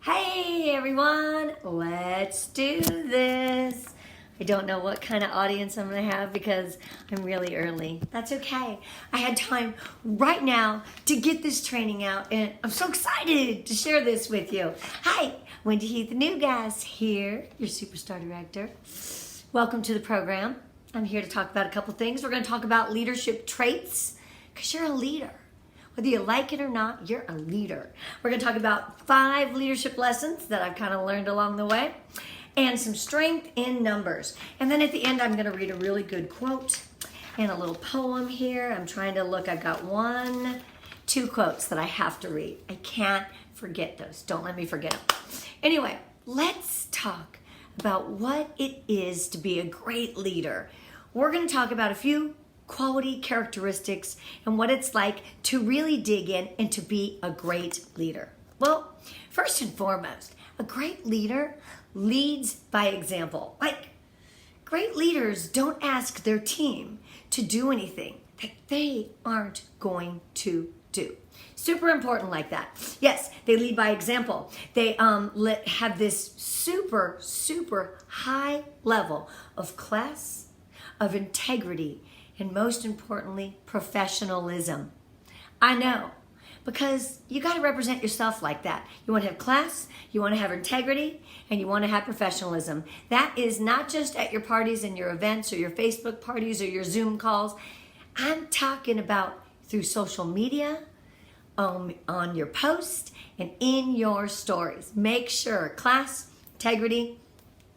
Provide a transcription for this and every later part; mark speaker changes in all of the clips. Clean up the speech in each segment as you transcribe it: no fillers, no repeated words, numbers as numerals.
Speaker 1: Hey everyone, let's do this. I don't know what kind of audience I'm going to have because I'm really early. That's okay. I had time right now to get this training out and I'm so excited to share this with you. Hi, Wendy Heath-Newgass here, your Superstar Director. Welcome to the program. I'm here to talk about a couple things. We're going to talk about leadership traits because you're a leader. Whether you like it or not, you're a leader. We're going to talk about 5 leadership lessons that I've kind of learned along the way and some strength in numbers. And then at the end, I'm going to read a really good quote and a little poem here. I'm trying to look. I've got 2 quotes that I have to read. I can't forget those. Don't let me forget them. Anyway, let's talk about what it is to be a great leader. We're going to talk about a few quality characteristics and what it's like to really dig in and to be a great leader. Well, first and foremost, a great leader leads by example. Like, great leaders don't ask their team to do anything that they aren't going to do. Super important like that. Yes, they lead by example. They have this super high level of class, of integrity, and most importantly, professionalism. I know, because you got to represent yourself like that. You want to have class, you want to have integrity, and you want to have professionalism. That is not just at your parties and your events or your Facebook parties or your Zoom calls. I'm talking about through social media, on your post, and in your stories. Make sure class, integrity,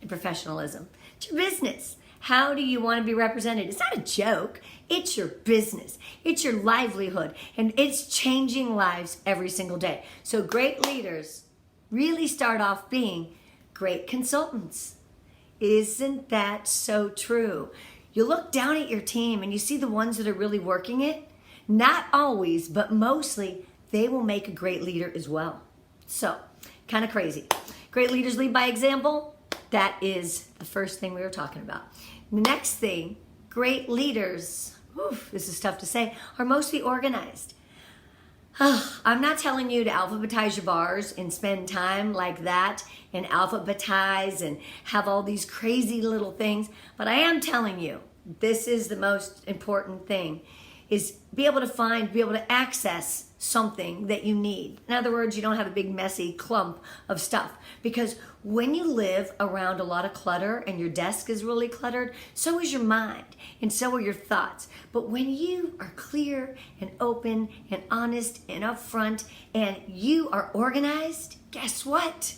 Speaker 1: and professionalism. It's your business. How do you want to be represented? It's not a joke. It's your business. It's your livelihood. And it's changing lives every single day. So great leaders really start off being great consultants. Isn't that so true? You look down at your team and you see the ones that are really working it. Not always, but mostly, they will make a great leader as well. So, kind of crazy. Great leaders lead by example. That is the first thing we were talking about. The next thing, great leaders, this is tough to say, are mostly organized. I'm not telling you to alphabetize your bars and spend time like that and alphabetize and have all these crazy little things, but I am telling you, this is the most important thing, is be able to access something that you need. In other words, you don't have a big messy clump of stuff. Because when you live around a lot of clutter and your desk is really cluttered, so is your mind and so are your thoughts. But when you are clear and open and honest and upfront and you are organized, guess what?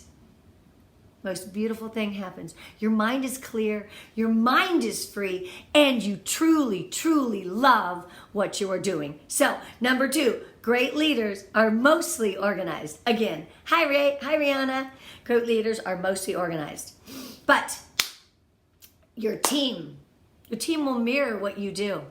Speaker 1: Most beautiful thing happens. Your mind is clear, your mind is free, and you truly love what you are doing. So, number 2, great leaders are mostly organized. Again, hi Rihanna. Great leaders are mostly organized. But your team will mirror what you do.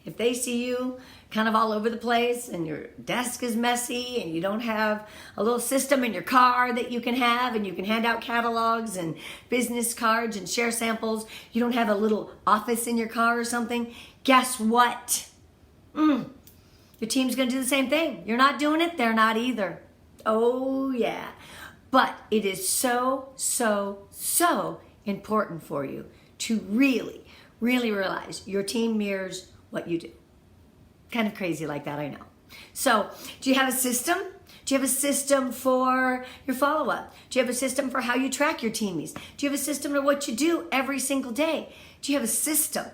Speaker 1: If they see you kind of all over the place and your desk is messy and you don't have a little system in your car that you can have and you can hand out catalogs and business cards and share samples, you don't have a little office in your car or something, guess what? Your team's going to do the same thing. You're not doing it, they're not either. Oh yeah. But it is so important for you to really realize your team mirrors what you do. Kind of crazy like that, I know. So, do you have a system? Do you have a system for your follow-up? Do you have a system for how you track your teamies? Do you have a system for what you do every single day? Do you have a system?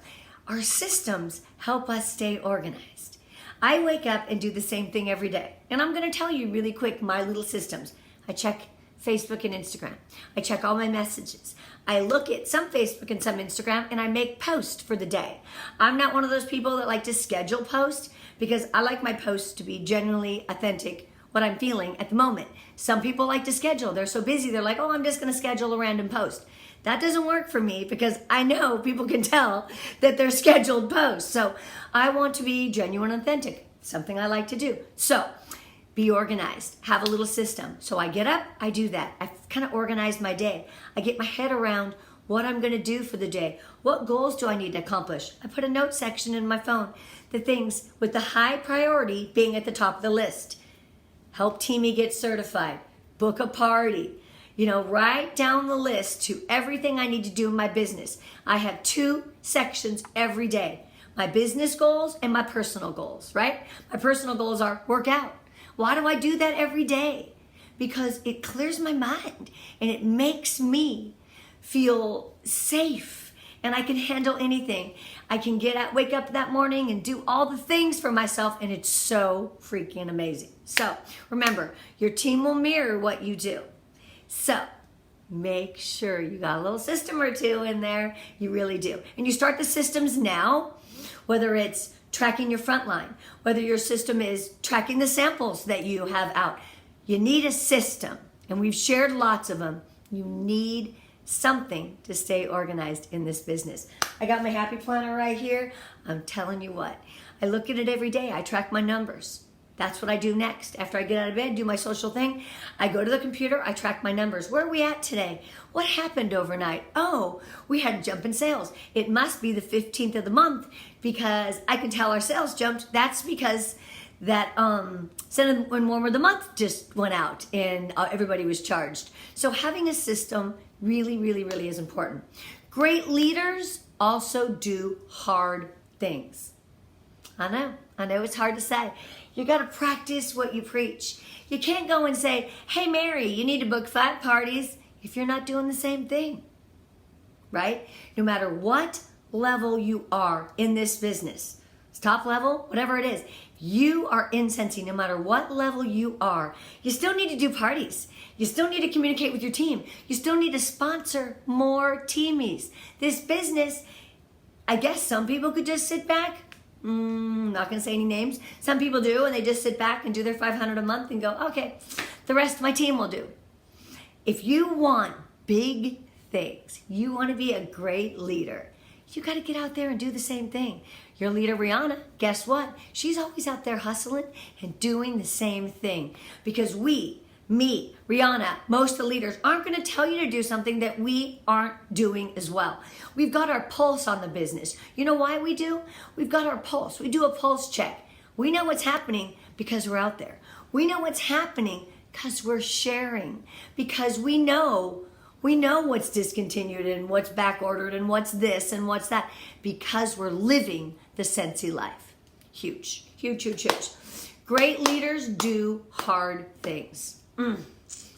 Speaker 1: Our systems help us stay organized. I wake up and do the same thing every day. And I'm going to tell you really quick my little systems. I check Facebook and Instagram. I check all my messages. I look at some Facebook and some Instagram and I make posts for the day. I'm not one of those people that like to schedule posts because I like my posts to be genuinely authentic, what I'm feeling at the moment. Some people like to schedule. They're so busy, they're like, oh, I'm just going to schedule a random post. That doesn't work for me because I know people can tell that they're scheduled posts. So I want to be genuine and authentic, something I like to do. So be organized, have a little system. So I get up, I do that. I kind of organize my day. I get my head around what I'm going to do for the day. What goals do I need to accomplish? I put a note section in my phone, the things with the high priority being at the top of the list. Help Teamy get certified. book a party. You know, write down the list to everything I need to do in my business. I have 2 sections every day. My business goals and my personal goals, right? My personal goals are work out. Why do I do that every day? Because it clears my mind and it makes me feel safe and I can handle anything. I can wake up that morning and do all the things for myself, and it's so freaking amazing. So remember, your team will mirror what you do. So make sure you got a little system or 2 in there. You really do. And you start the systems now, whether it's tracking your front line, whether your system is tracking the samples that you have out. You need a system, and we've shared lots of them. You need something to stay organized in this business. I got my happy planner right here. I'm telling you what, I look at it every day. I track my numbers. That's what I do next. After I get out of bed, do my social thing, I go to the computer, I track my numbers. Where are we at today? What happened overnight? Oh, we had a jump in sales. It must be the 15th of the month because I can tell our sales jumped. That's because that Cinnamon Warmer of the Month just went out and everybody was charged. So having a system really, really, really is important. Great leaders also do hard things. I know it's hard to say. You got to practice what you preach. You can't go and say, hey, Mary, you need to book 5 parties if you're not doing the same thing, right? No matter what level you are in this business, it's top level, whatever it is, you are incensing no matter what level you are. You still need to do parties. You still need to communicate with your team. You still need to sponsor more teamies. This business, I guess some people could just sit back. Not going to say any names. Some people do, and they just sit back and do their $500 a month and go, okay, the rest of my team will do. If you want big things, you want to be a great leader, you got to get out there and do the same thing. Your leader, Rihanna, guess what? She's always out there hustling and doing the same thing because me, Rihanna, most of the leaders aren't going to tell you to do something that we aren't doing as well. We've got our pulse on the business. You know why we do? We've got our pulse. We do a pulse check. We know what's happening because we're out there. We know what's happening because we're sharing, because we know what's discontinued and what's back ordered and what's this and what's that, because we're living the Scentsy life. Huge, huge, huge, huge. Great leaders do hard things.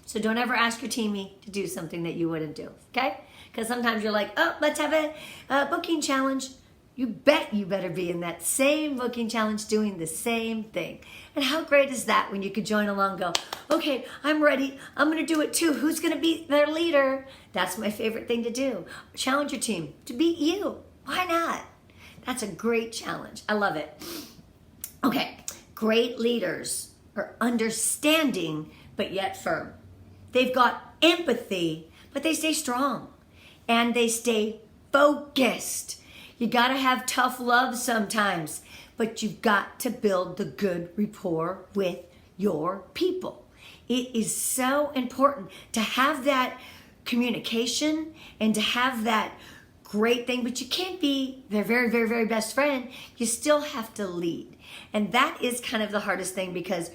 Speaker 1: So don't ever ask your teamie to do something that you wouldn't do, okay? Because sometimes you're like, oh, let's have a booking challenge. You bet you better be in that same booking challenge doing the same thing. And how great is that when you could join along and go, okay, I'm ready. I'm going to do it too. Who's going to be their leader? That's my favorite thing to do. Challenge your team to beat you. Why not? That's a great challenge. I love it. Okay, great leaders are understanding but yet firm. They've got empathy, but they stay strong and they stay focused. You got to have tough love sometimes, but you've got to build the good rapport with your people. It is so important to have that communication and to have that great thing, but you can't be their very, very, very best friend. You still have to lead. And that is kind of the hardest thing because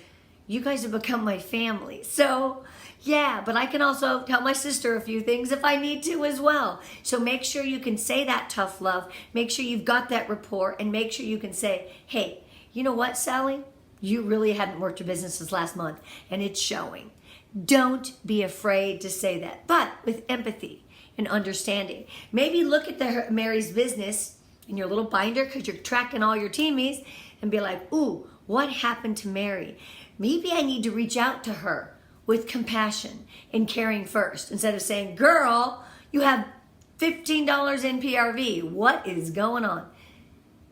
Speaker 1: you guys have become my family. So yeah, but I can also tell my sister a few things if I need to as well. So make sure you can say that tough love. Make sure you've got that rapport and make sure you can say, hey, you know what, Sally? You really haven't worked your business this last month and it's showing. Don't be afraid to say that, but with empathy and understanding. Maybe look at Mary's business in your little binder because you're tracking all your teamies and be like, ooh, what happened to Mary? Maybe I need to reach out to her with compassion and caring first instead of saying, girl, you have $15 in PRV. What is going on?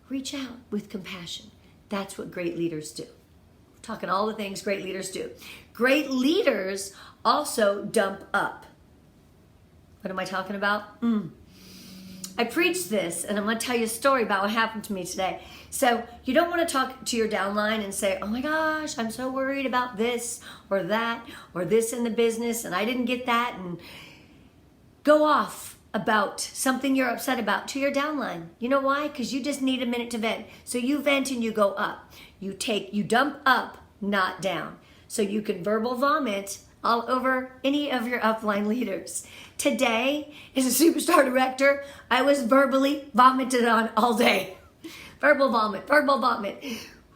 Speaker 1: Reach out with compassion. That's what great leaders do. We're talking all the things great leaders do. Great leaders also dump up. What am I talking about? I preached this, and I'm going to tell you a story about what happened to me today. So you don't want to talk to your downline and say, oh my gosh, I'm so worried about this or that or this in the business, and I didn't get that, and go off about something you're upset about to your downline. You know why? Because you just need a minute to vent. So you vent and you go up. You dump up, not down. So you can verbal vomit all over any of your upline leaders. Today, as a superstar director, I was verbally vomited on all day. Verbal vomit, verbal vomit.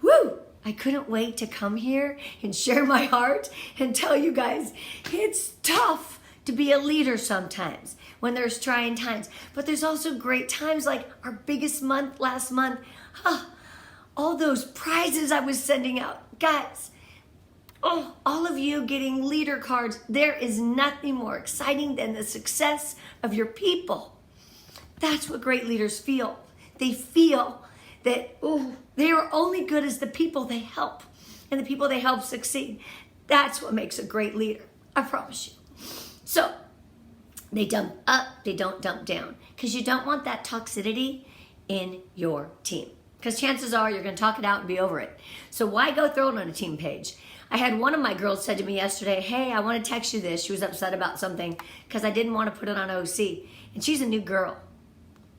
Speaker 1: Woo! I couldn't wait to come here and share my heart and tell you guys it's tough to be a leader sometimes when there's trying times. But there's also great times like our biggest month last month. All those prizes I was sending out. Guys, all of you getting leader cards. There is nothing more exciting than the success of your people. That's what great leaders feel. They feel that they are only good as the people they help, and the people they help succeed. That's what makes a great leader, I promise you. So they dump up, they don't dump down, because you don't want that toxicity in your team, because chances are you're going to talk it out and be over it. So why go throw it on a team page? I had one of my girls said to me yesterday, hey, I want to text you this. She was upset about something because I didn't want to put it on OC, and she's a new girl.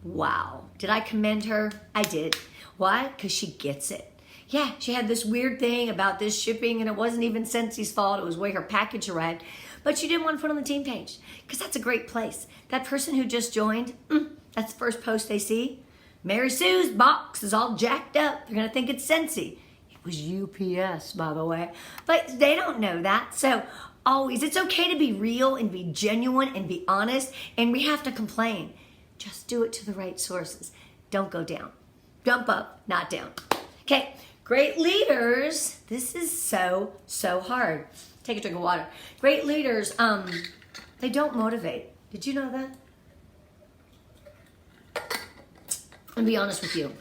Speaker 1: Wow. Did I commend her? I did. Why? Because she gets it. Yeah, she had this weird thing about this shipping, and it wasn't even Scentsie's fault. It was the way her package arrived. But she didn't want to put it on the team page because that's a great place. That person who just joined, that's the first post they see. Mary Sue's box is all jacked up. They're going to think it's Scentsy. It was UPS, by the way. But they don't know that. So always, it's okay to be real and be genuine and be honest. And we have to complain. Just do it to the right sources. Don't go down. Dump up, not down. Okay, great leaders. This is so hard. Take a drink of water. Great leaders, they don't motivate. Did you know that? I'll be honest with you.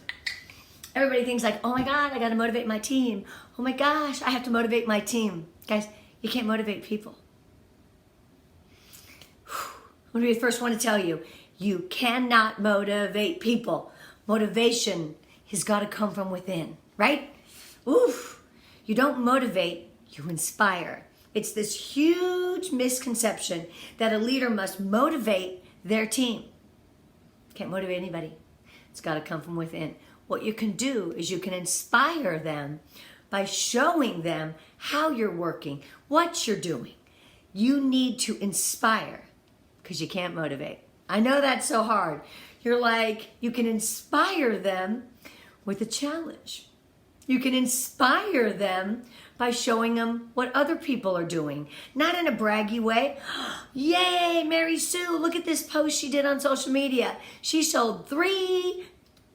Speaker 1: Everybody thinks like, oh my God, I got to motivate my team. Oh my gosh, I have to motivate my team. Guys, you can't motivate people. I'm going to be the first one to tell you, you cannot motivate people. Motivation has got to come from within, right? Oof. You don't motivate, you inspire. It's this huge misconception that a leader must motivate their team. Can't motivate anybody. It's got to come from within. What you can do is you can inspire them by showing them how you're working, what you're doing. You need to inspire because you can't motivate. I know that's so hard. You're like, you can inspire them with a challenge. You can inspire them by showing them what other people are doing. Not in a braggy way. Yay, Mary Sue, look at this post she did on social media. She sold 3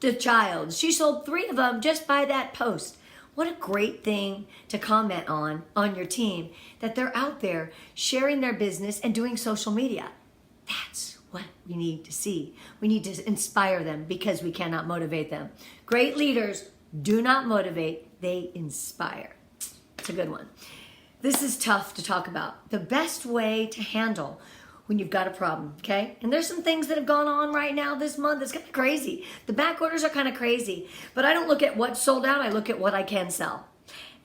Speaker 1: to child. She sold 3 of them just by that post. What a great thing to comment on your team, that they're out there sharing their business and doing social media. That's what we need to see. We need to inspire them because we cannot motivate them. Great leaders do not motivate, they inspire. It's a good one. This is tough to talk about. The best way to handle when you've got a problem, okay? And there's some things that have gone on right now this month. It's kind of crazy. The back orders are kind of crazy, but I don't look at what's sold out. I look at what I can sell.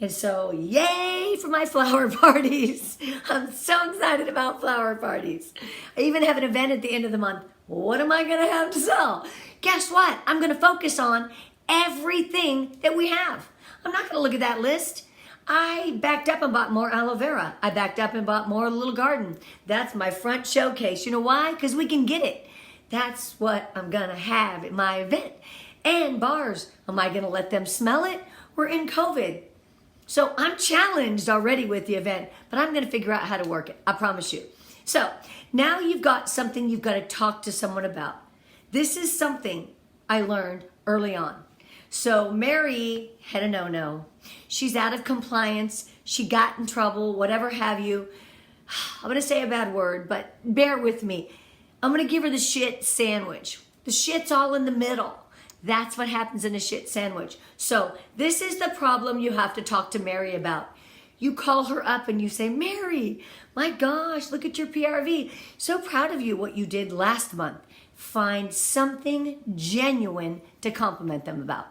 Speaker 1: And so, yay for my flower parties. I'm so excited about flower parties. I even have an event at the end of the month. What am I going to have to sell? Guess what? I'm going to focus on everything that we have. I'm not going to look at that list. I backed up and bought more aloe vera. I backed up and bought more little garden. That's my front showcase. You know why? Because we can get it. That's what I'm going to have at my event. And bars, am I going to let them smell it? We're in COVID. So I'm challenged already with the event, but I'm going to figure out how to work it. I promise you. So now you've got something you've got to talk to someone about. This is something I learned early on. So Mary had a no-no. She's out of compliance. She got in trouble, whatever have you. I'm going to say a bad word, but bear with me. I'm going to give her the shit sandwich. The shit's all in the middle. That's what happens in a shit sandwich. So this is the problem you have to talk to Mary about. You call her up and you say, Mary, my gosh, look at your PRV. So proud of you what you did last month. Find something genuine to compliment them about.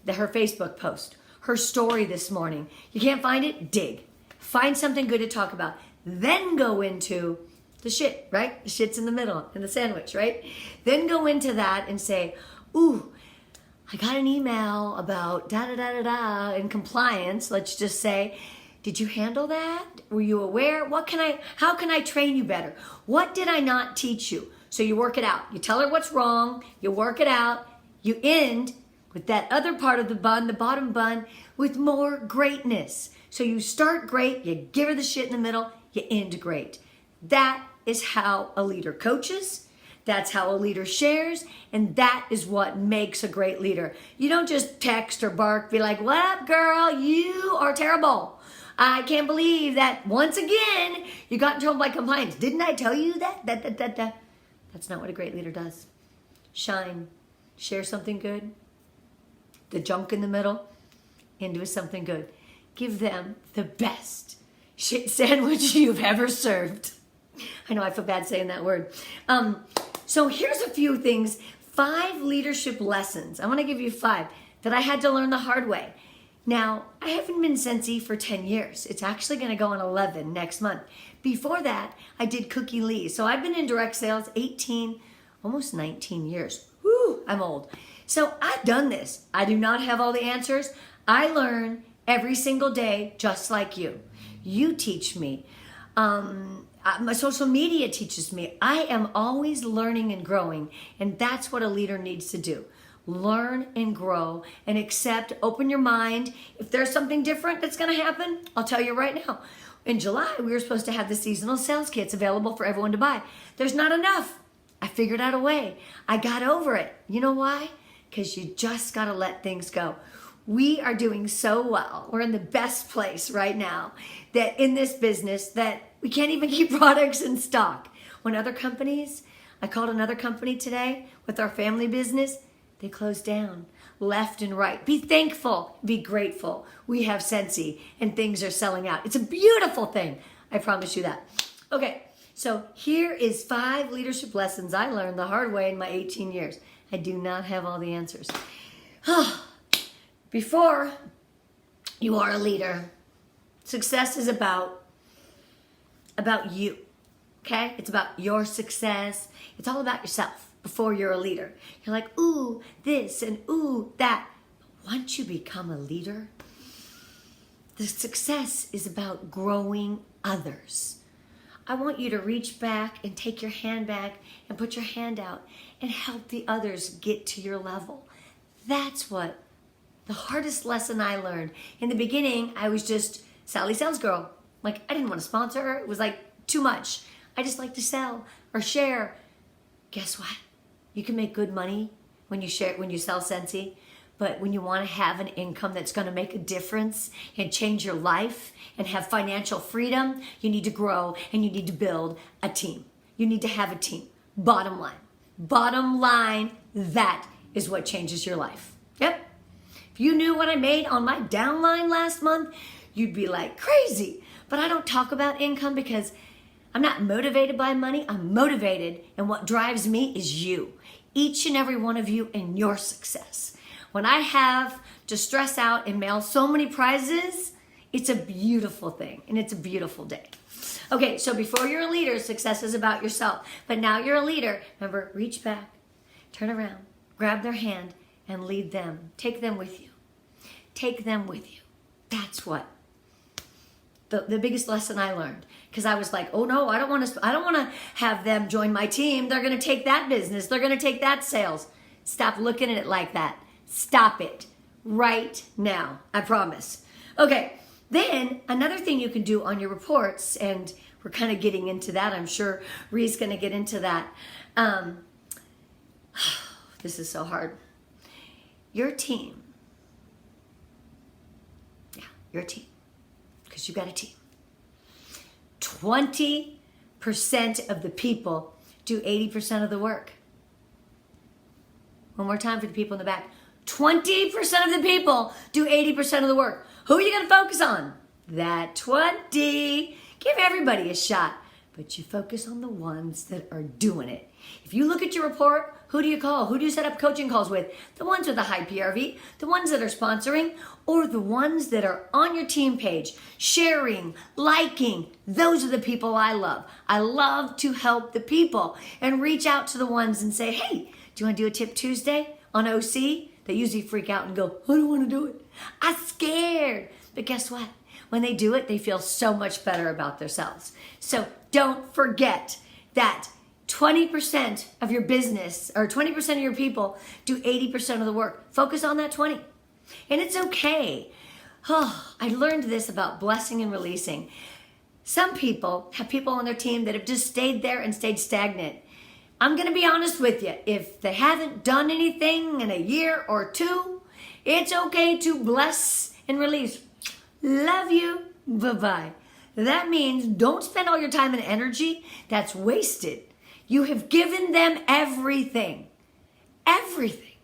Speaker 1: Her Facebook post, her story this morning. You can't find it? Dig. Find something good to talk about. Then go into the shit, right? The shit's in the middle, in the sandwich, right? Then go into that and say, ooh, I got an email about da-da-da-da-da in compliance, let's just say. Did you handle that? Were you aware? How can I train you better? What did I not teach you? So you work it out. You tell her what's wrong. You work it out. You end with that other part of the bun, the bottom bun, with more greatness. So you start great, you give her the shit in the middle, you end great. That is how a leader coaches. That's how a leader shares, and that is what makes a great leader. You don't just text or bark, be like, what up, girl? You are terrible. I can't believe that once again you got in trouble by compliance. Didn't I tell you that? That's not what a great leader does. Shine. Share something good. The junk in the middle into something good. Give them the best shit sandwich you've ever served. I know I feel bad saying that word. So here's a few things. 5 leadership lessons. I want to give you 5 that I had to learn the hard way. Now, I haven't been Scentsy for 10 years. It's actually going to go on 11 next month. Before that, I did Cookie Lee. So I've been in direct sales 18, almost 19 years. Woo, I'm old. So I've done this. I do not have all the answers. I learn every single day just like you. You teach me. My social media teaches me. I am always learning and growing, and that's what a leader needs to do. Learn and grow and accept, open your mind. If there's something different that's going to happen, I'll tell you right now. In July, we were supposed to have the seasonal sales kits available for everyone to buy. There's not enough. I figured out a way. I got over it. You know why? Because you just got to let things go. We are doing so well. We're in the best place right now that in this business that we can't even keep products in stock. When other companies, I called another company today with our family business, they closed down left and right. Be thankful, be grateful. We have Scentsy and things are selling out. It's a beautiful thing. I promise you that. Okay, so here is 5 leadership lessons I learned the hard way in my 18 years. I do not have all the answers. Before you are a leader, success is about you, okay? It's about your success. It's all about yourself before you're a leader. You're like, ooh, this and ooh, that. But once you become a leader, the success is about growing others. I want you to reach back and take your hand back and put your hand out and help the others get to your level. That's what the hardest lesson I learned. In the beginning, I was just Sally Sales Girl. Like, I didn't want to sponsor her. It was like too much. I just like to sell or share. Guess what? You can make good money when you sell Scentsy, but when you want to have an income that's going to make a difference and change your life and have financial freedom, you need to grow and you need to build a team. You need to have a team. Bottom line. Bottom line, that is what changes your life. Yep. If you knew what I made on my downline last month, you'd be like crazy. But I don't talk about income because I'm not motivated by money. I'm motivated, and what drives me is you. Each and every one of you and your success. When I have to stress out and mail so many prizes, it's a beautiful thing, and it's a beautiful day. Okay, so before you're a leader, success is about yourself. But now you're a leader. Remember, reach back, turn around, grab their hand, and lead them. Take them with you. Take them with you. That's what the biggest lesson I learned. Because I was like, oh no, I don't want to have them join my team. They're going to take that business. They're going to take that sales. Stop looking at it like that. Stop it right now. I promise. Okay, then another thing you can do on your reports, and we're kind of getting into that. I'm sure Ree's going to get into that. This is so hard. Your team. Yeah, your team. Because you got a team. 20% of the people do 80% of the work. One more time for the people in the back. 20% of the people do 80% of the work. Who are you going to focus on? That 20. Give everybody a shot. But you focus on the ones that are doing it. If you look at your report, who do you call? Who do you set up coaching calls with? The ones with a high PRV, the ones that are sponsoring, or the ones that are on your team page, sharing, liking. Those are the people I love. I love to help the people and reach out to the ones and say, hey, do you want to do a Tip Tuesday on OC? They usually freak out and go, I don't want to do it. I'm scared. But guess what? When they do it, they feel so much better about themselves. So don't forget that 20% of your business or 20% of your people do 80% of the work. Focus on that 20. And it's okay. Oh, I learned this about blessing and releasing. Some people have people on their team that have just stayed there and stayed stagnant. I'm going to be honest with you. If they haven't done anything in a year or two, it's okay to bless and release. Love you. Bye-bye. That means don't spend all your time and energy. That's wasted. You have given them everything. Everything.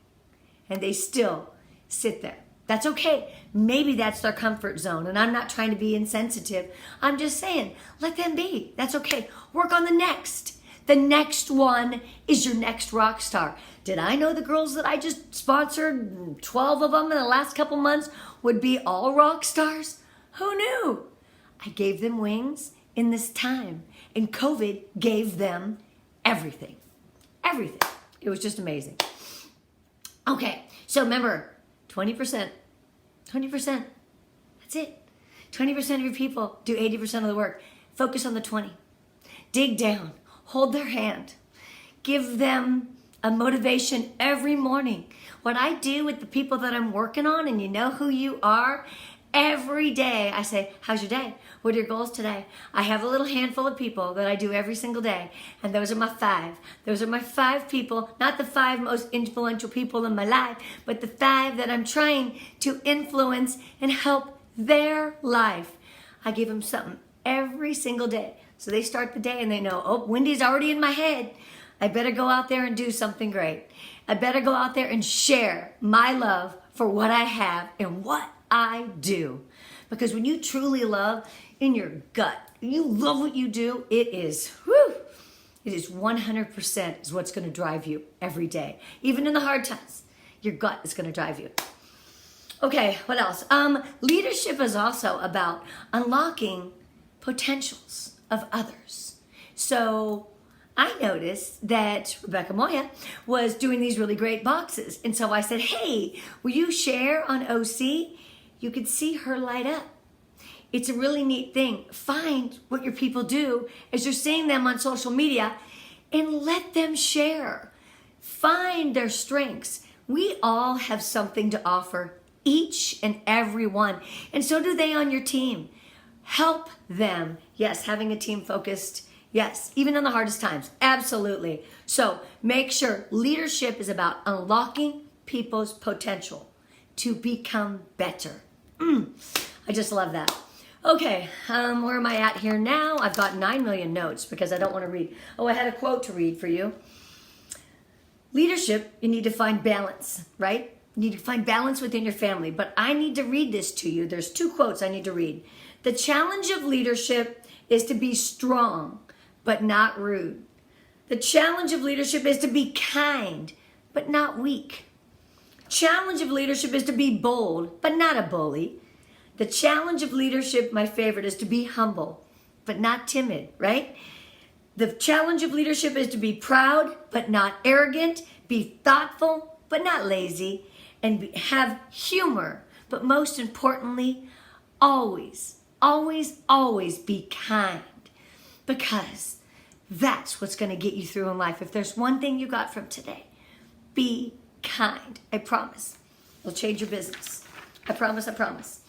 Speaker 1: And they still sit there. That's okay. Maybe that's their comfort zone. And I'm not trying to be insensitive. I'm just saying, let them be. That's okay. Work on the next. The next one is your next rock star. Did I know the girls that I just sponsored, 12 of them in the last couple months, would be all rock stars? Who knew? I gave them wings in this time. And COVID gave them everything. Everything. It was just amazing. Okay, so remember, 20%. 20%. That's it. 20% of your people do 80% of the work. Focus on the 20. Dig down. Hold their hand. Give them a motivation every morning. What I do with the people that I'm working on, and you know who you are, every day I say, how's your day? What are your goals today? I have a little handful of people that I do every single day, and those are my 5. Those are my 5 people, not the 5 most influential people in my life, but the 5 that I'm trying to influence and help their life. I give them something every single day. So they start the day and they know, oh, Wendy's already in my head. I better go out there and do something great. I better go out there and share my love for what I have and what I do. Because when you truly love in your gut, you love what you do, it is 100% is what's going to drive you every day. Even in the hard times, your gut is going to drive you. Okay, what else? Leadership is also about unlocking potentials of others. So I noticed that Rebecca Moya was doing these really great boxes. And so I said, hey, will you share on OC? You could see her light up. It's a really neat thing. Find what your people do as you're seeing them on social media and let them share. Find their strengths. We all have something to offer, each and every one. And so do they on your team. Help them. Yes, having a team focused. Yes, even in the hardest times. Absolutely. So make sure leadership is about unlocking people's potential to become better. I just love that. Okay, where am I at here now? I've got 9 million notes because I don't want to read. Oh, I had a quote to read for you. Leadership, you need to find balance, right? You need to find balance within your family. But I need to read this to you. There's 2 quotes I need to read. The challenge of leadership is to be strong, but not rude. The challenge of leadership is to be kind, but not weak. Challenge of leadership is to be bold, but not a bully. The challenge of leadership, my favorite, is to be humble, but not timid, right? The challenge of leadership is to be proud, but not arrogant, be thoughtful, but not lazy, and have humor, but most importantly, always, always, always be kind, because that's what's going to get you through in life. If there's one thing you got from today, be kind. I promise. It'll change your business. I promise, I promise.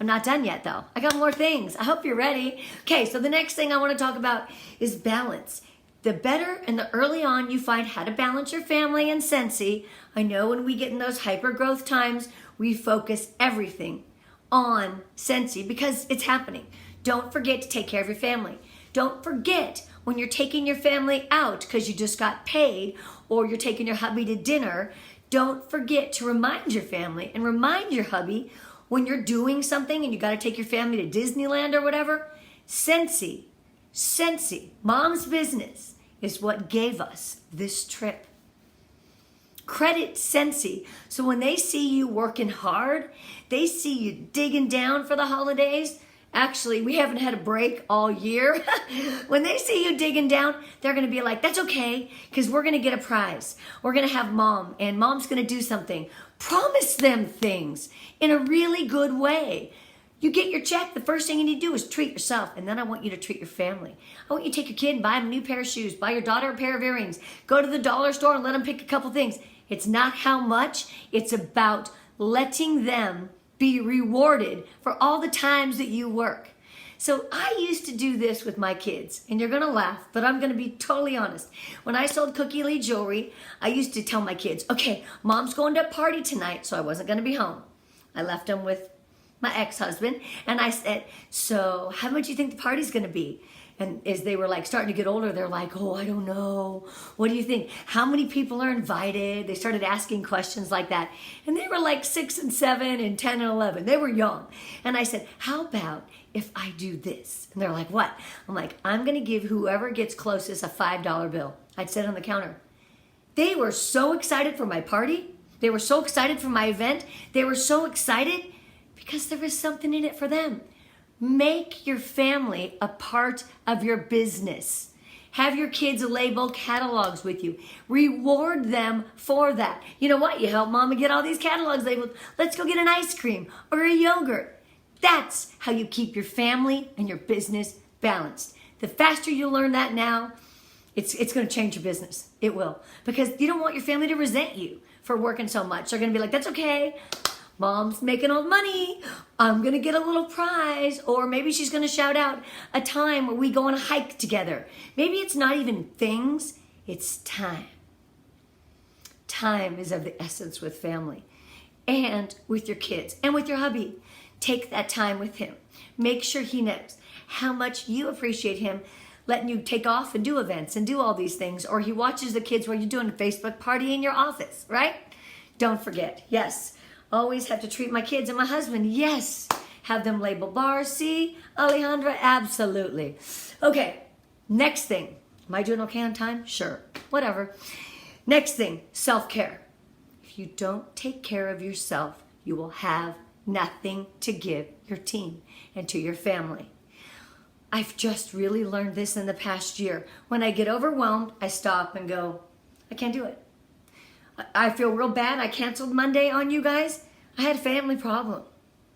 Speaker 1: I'm not done yet, though. I got more things. I hope you're ready. Okay, so the next thing I want to talk about is balance. The better and the early on you find how to balance your family and Scentsy, I know when we get in those hyper growth times, we focus everything on Scentsy because it's happening. Don't forget to take care of your family. Don't forget when you're taking your family out because you just got paid or you're taking your hubby to dinner, don't forget to remind your family and remind your hubby when you're doing something and you got to take your family to Disneyland or whatever. Scentsy, mom's business is what gave us this trip. Credit Scentsy. So when they see you working hard, they see you digging down for the holidays. Actually, we haven't had a break all year. When they see you digging down, they're going to be like, that's okay, because we're going to get a prize. We're going to have mom, and mom's going to do something. Promise them things in a really good way. You get your check, the first thing you need to do is treat yourself, and then I want you to treat your family. I want you to take your kid and buy him a new pair of shoes, buy your daughter a pair of earrings, go to the dollar store and let them pick a couple things. It's not how much, it's about letting them be rewarded for all the times that you work. So I used to do this with my kids, and you're gonna laugh, but I'm gonna be totally honest. When I sold Cookie Lee jewelry, I used to tell my kids, okay, mom's going to a party tonight, so I wasn't gonna be home. I left them with my ex-husband, and I said, so how much do you think the party's gonna be? And as they were like starting to get older, they're like, oh, I don't know. What do you think? How many people are invited? They started asking questions like that. And they were like 6 and 7 and 10 and 11. They were young. And I said, how about if I do this? And they're like, what? I'm like, I'm gonna give whoever gets closest a $5 bill. I'd sit on the counter. They were so excited for my party. They were so excited for my event. They were so excited because there was something in it for them. Make your family a part of your business. Have your kids label catalogs with you. Reward them for that. You know what? You help mama get all these catalogs labeled. Let's go get an ice cream or a yogurt. That's how you keep your family and your business balanced. The faster you learn that now, it's going to change your business. It will. Because you don't want your family to resent you for working so much. They're going to be like, that's okay. Mom's making all the money. I'm going to get a little prize. Or maybe she's going to shout out a time where we go on a hike together. Maybe it's not even things, it's time. Time is of the essence with family and with your kids and with your hubby. Take that time with him. Make sure he knows how much you appreciate him letting you take off and do events and do all these things. Or he watches the kids while you're doing a Facebook party in your office, right? Don't forget, yes. Always have to treat my kids and my husband. Yes. Have them label bars. See, Alejandra? Absolutely. Okay. Next thing. Am I doing okay on time? Sure. Whatever. Next thing. Self-care. If you don't take care of yourself, you will have nothing to give your team and to your family. I've just really learned this in the past year. When I get overwhelmed, I stop and go, I can't do it. I feel real bad. I canceled Monday on you guys. I had a family problem.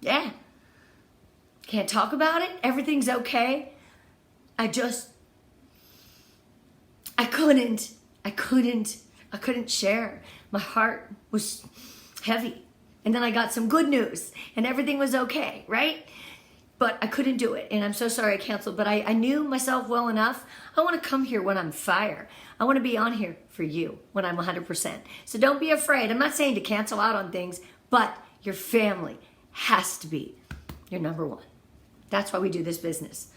Speaker 1: Yeah. Can't talk about it. Everything's okay. I couldn't share. My heart was heavy. And then I got some good news and everything was okay, right? But I couldn't do it. And I'm so sorry I canceled, but I knew myself well enough. I want to come here when I'm fire. I want to be on here for you when I'm 100%. So don't be afraid. I'm not saying to cancel out on things, but your family has to be your number one. That's why we do this business.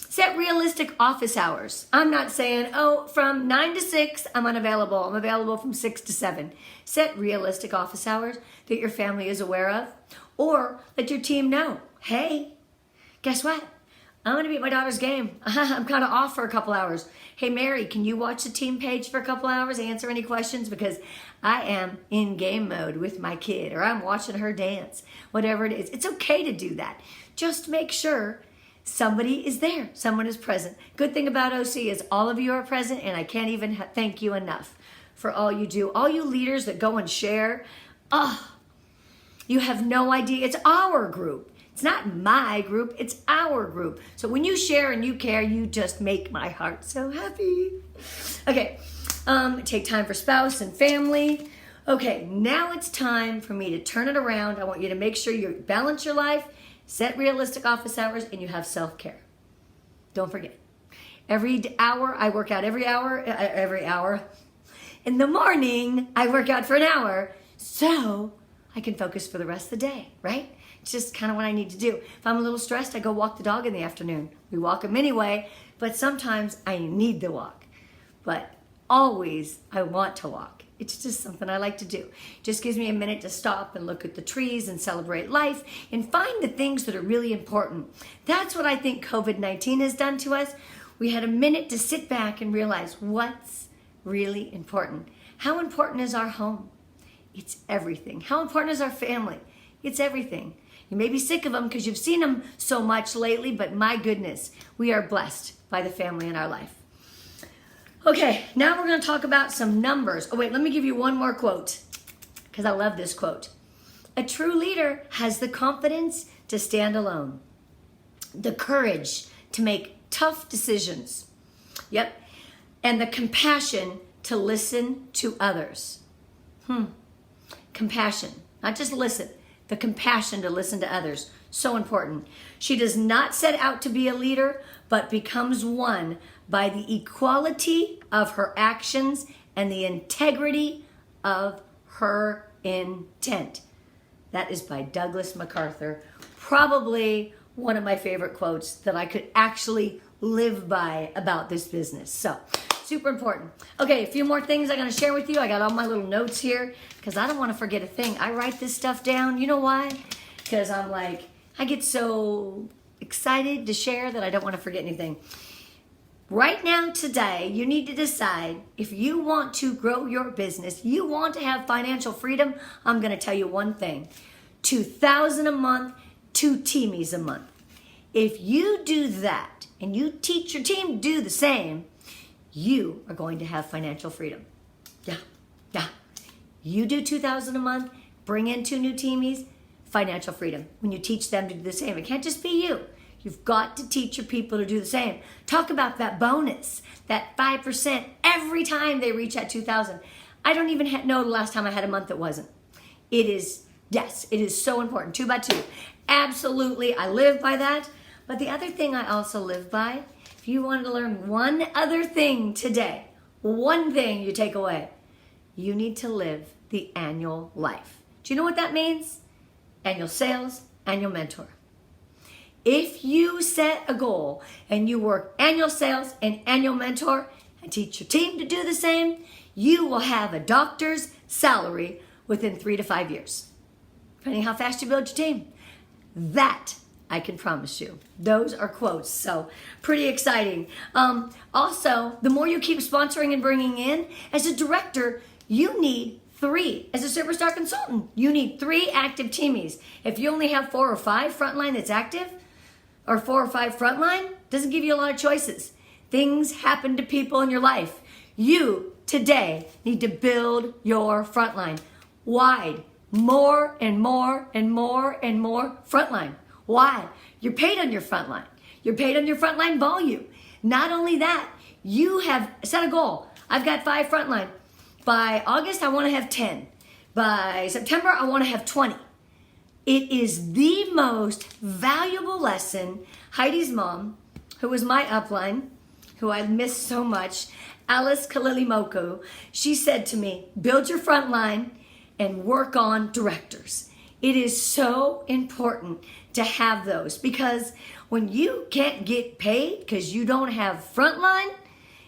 Speaker 1: Set realistic office hours. I'm not saying, oh, from 9 to 6, I'm unavailable. I'm available from 6 to 7. Set realistic office hours that your family is aware of. Or let your team know, hey, guess what? I'm going to be at my daughter's game. I'm kind of off for a couple hours. Hey, Mary, can you watch the team page for a couple hours, answer any questions? Because I am in game mode with my kid, or I'm watching her dance, whatever it is. It's okay to do that. Just make sure somebody is there. Someone is present. Good thing about OC is all of you are present, and I can't even thank you enough for all you do. All you leaders that go and share, you have no idea. It's our group. It's not my group, it's our group. So when you share and you care, you just make my heart so happy. Okay, take time for spouse and family. Okay, now it's time for me to turn it around. I want you to make sure you balance your life, set realistic office hours, and you have self-care. Don't forget. Every hour, I work out every hour. In the morning, I work out for an hour, so I can focus for the rest of the day, right? It's just kind of what I need to do. If I'm a little stressed, I go walk the dog in the afternoon. We walk him anyway, but sometimes I need the walk. But always I want to walk. It's just something I like to do. It just gives me a minute to stop and look at the trees and celebrate life and find the things that are really important. That's what I think COVID-19 has done to us. We had a minute to sit back and realize what's really important. How important is our home? It's everything. How important is our family? It's everything. You may be sick of them because you've seen them so much lately, but my goodness, we are blessed by the family in our life. Okay, now we're going to talk about some numbers. Oh wait, let me give you one more quote because I love this quote. A true leader has the confidence to stand alone, the courage to make tough decisions. Yep. And the compassion to listen to others. Compassion, not just listen, the compassion to listen to others. So important. She does not set out to be a leader, but becomes one by the equality of her actions and the integrity of her intent. That is by Douglas MacArthur. Probably one of my favorite quotes that I could actually live by about this business. So, super important. Okay, a few more things I'm going to share with you. I got all my little notes here because I don't want to forget a thing. I write this stuff down. You know why? Because I'm like, I get so excited to share that I don't want to forget anything. Right now, today, you need to decide if you want to grow your business, you want to have financial freedom. I'm going to tell you one thing. $2,000 a month, 2 teamies a month. If you do that and you teach your team to do the same, you are going to have financial freedom. Yeah. You do $2,000 a month, bring in 2 new teamies, financial freedom. When you teach them to do the same, it can't just be you. You've got to teach your people to do the same. Talk about that bonus, that 5% every time they reach that 2,000. I don't even know the last time I had a month that wasn't. It is so important. 2 by 2. Absolutely, I live by that. But the other thing I also live by, if you wanted to learn one other thing today, one thing you take away, you need to live the annual life. Do you know what that means? Annual sales, annual mentor. If you set a goal and you work annual sales and annual mentor and teach your team to do the same, you will have a doctor's salary within 3 to 5 years, depending how fast you build your team. That I can promise you. Those are quotes, so pretty exciting. Also, the more you keep sponsoring and bringing in, as a director, you need 3. As a superstar consultant, you need 3 active teamies. If you only have 4 or 5 frontline that's active, or 4 or 5 frontline, doesn't give you a lot of choices. Things happen to people in your life. You, today, need to build your frontline. Wide, more and more and more and more frontline. Why? You're paid on your frontline. You're paid on your frontline volume. Not only that, you have set a goal. I've got 5 frontline. By August, I want to have 10. By September, I want to have 20. It is the most valuable lesson. Heidi's mom, who was my upline, who I miss so much, Alice Kalilimoku, she said to me, build your frontline and work on directors. It is so important to have those because when you can't get paid because you don't have frontline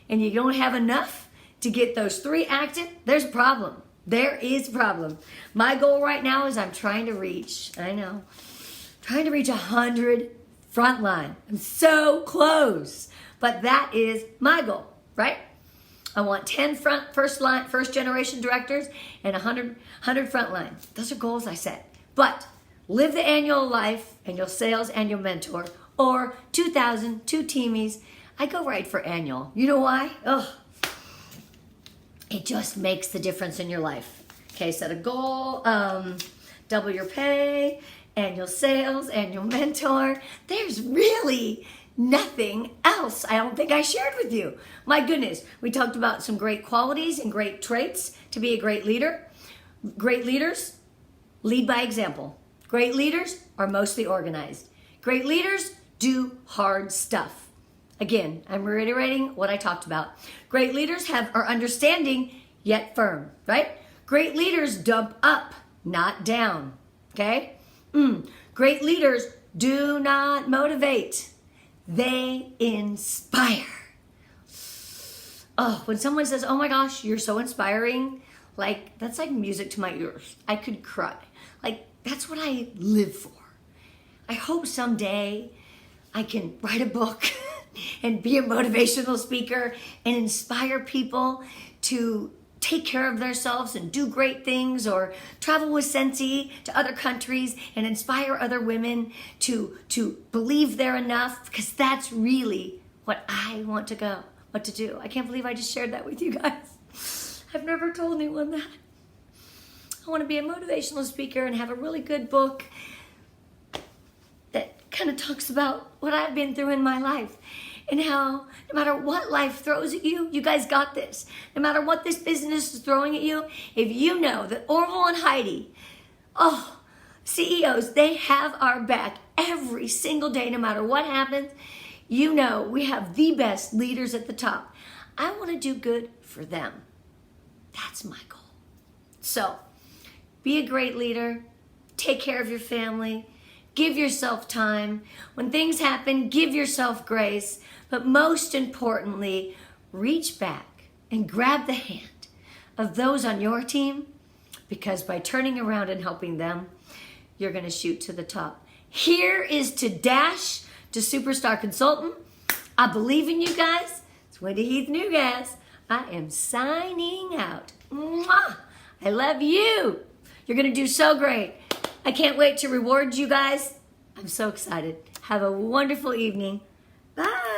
Speaker 1: and you don't have enough to get those 3 active, there's a problem. There is a problem. My goal right now is I'm trying to reach 100 frontline. I'm so close, but that is my goal, right? I want 10 first generation directors and 100 frontline. Those are goals I set. But live the annual life, annual sales, annual mentor, or 2,000, 2 teamies. I go right for annual. You know why? It just makes the difference in your life. Okay, set a goal, double your pay, annual sales, annual mentor. There's really nothing else I don't think I shared with you. My goodness, we talked about some great qualities and great traits to be a great leader. Great leaders lead by example. Great leaders are mostly organized. Great leaders do hard stuff. Again, I'm reiterating what I talked about. Great leaders are understanding yet firm, right? Great leaders dump up, not down, okay? Great leaders do not motivate. They inspire. Oh, when someone says, oh my gosh, you're so inspiring, like that's like music to my ears. I could cry. Like that's what I live for. I hope someday I can write a book and be a motivational speaker and inspire people to take care of themselves and do great things, or travel with Sensi to other countries and inspire other women to believe they're enough, because that's really what I want to do. I can't believe I just shared that with you guys. I've never told anyone that. I want to be a motivational speaker and have a really good book. kind of talks about what I've been through in my life and how no matter what life throws at you, you guys got this. No matter what this business is throwing at you, if you know that Orville and Heidi, CEOs, they have our back every single day, no matter what happens. You know we have the best leaders at the top. I want to do good for them. That's my goal. So, be a great leader. Take care of your family. Give yourself time. When things happen, give yourself grace. But most importantly, reach back and grab the hand of those on your team, because by turning around and helping them, you're going to shoot to the top. Here is to Dash to Superstar Consultant. I believe in you guys. It's Wendy Heath-Newgass. I am signing out. Mwah! I love you. You're going to do so great. I can't wait to reward you guys. I'm so excited. Have a wonderful evening. Bye.